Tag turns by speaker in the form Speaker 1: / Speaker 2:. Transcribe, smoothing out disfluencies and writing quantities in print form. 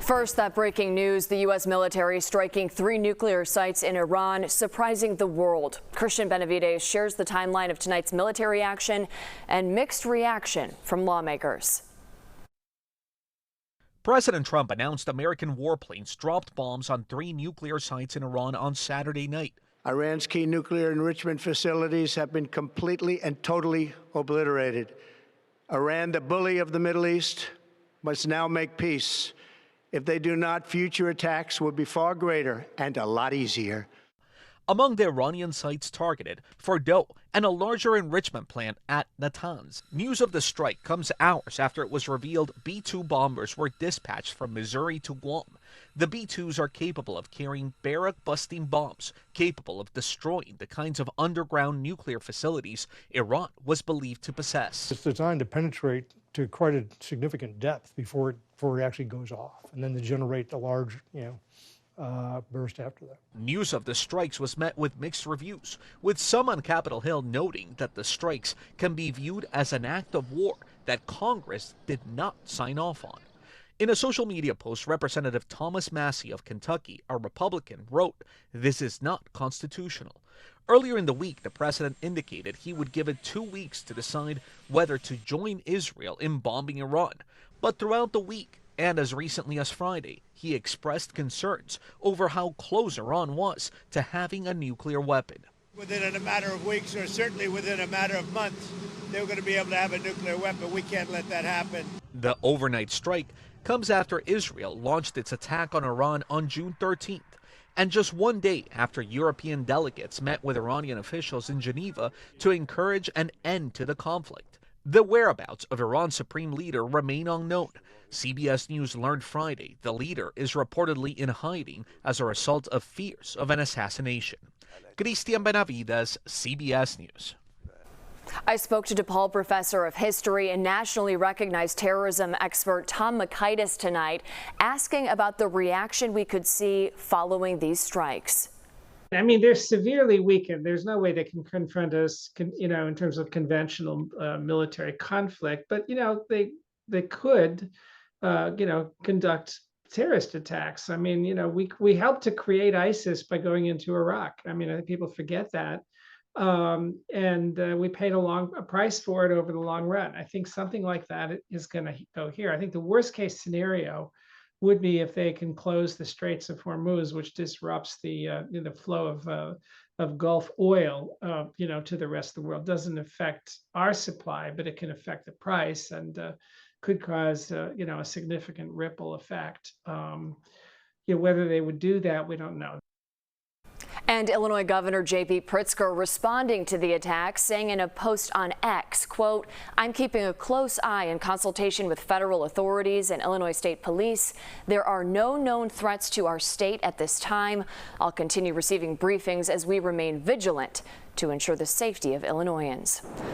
Speaker 1: First, that breaking news, the U.S. military striking 3 nuclear sites in Iran, surprising the world. Christian Benavides shares the timeline of tonight's military action and mixed reaction from lawmakers.
Speaker 2: President Trump announced American warplanes dropped bombs on 3 nuclear sites in Iran on Saturday night.
Speaker 3: Iran's key nuclear enrichment facilities have been completely and totally obliterated. Iran, the bully of the Middle East, must now make peace. If they do not, future attacks will be far greater and a lot easier.
Speaker 2: Among the Iranian sites targeted, Fordow and a larger enrichment plant at Natanz. News of the strike comes hours after it was revealed B-2 bombers were dispatched from Missouri to Guam. The B-2s are capable of carrying barrack-busting bombs, capable of destroying the kinds of underground nuclear facilities Iran was believed to possess.
Speaker 4: It's designed to penetrate to quite a significant depth before it actually goes off, and then to generate a large, burst after that.
Speaker 2: News of the strikes was met with mixed reviews, with some on Capitol Hill noting that the strikes can be viewed as an act of war that Congress did not sign off on. In a social media post, Representative Thomas Massey of Kentucky, a Republican, wrote, "This is not constitutional." Earlier in the week, the president indicated he would give it 2 weeks to decide whether to join Israel in bombing Iran. But throughout the week, and as recently as Friday, he expressed concerns over how close Iran was to having a nuclear weapon.
Speaker 5: Within a matter of weeks, or certainly within a matter of months, they were going to be able to have a nuclear weapon. We can't let that happen.
Speaker 2: The overnight strike comes after Israel launched its attack on Iran on June 13th, and just 1 day after European delegates met with Iranian officials in Geneva to encourage an end to the conflict. The whereabouts of Iran's supreme leader remain unknown. CBS News learned Friday the leader is reportedly in hiding as a result of fears of an assassination. Christian Benavides, CBS News.
Speaker 1: I spoke to DePaul professor of history and nationally recognized terrorism expert Tom Makaitis tonight, asking about the reaction we could see following these strikes.
Speaker 6: I mean, they're severely weakened. There's no way they can confront us, in terms of conventional military conflict. But, they could, conduct terrorist attacks. I mean, we helped to create ISIS by going into Iraq. I mean, I think people forget that. And we paid a price for it over the long run. I think something like that is going to go here. I think the worst case scenario would be if they can close the Straits of Hormuz, which disrupts the flow of Gulf oil, to the rest of the world. Doesn't affect our supply, but it can affect the price and could cause a significant ripple effect. Whether they would do that, we don't know.
Speaker 1: And Illinois Governor J.B. Pritzker responding to the attack, saying in a post on X, quote, "I'm keeping a close eye in consultation with federal authorities and Illinois State Police. There are no known threats to our state at this time. I'll continue receiving briefings as we remain vigilant to ensure the safety of Illinoisans."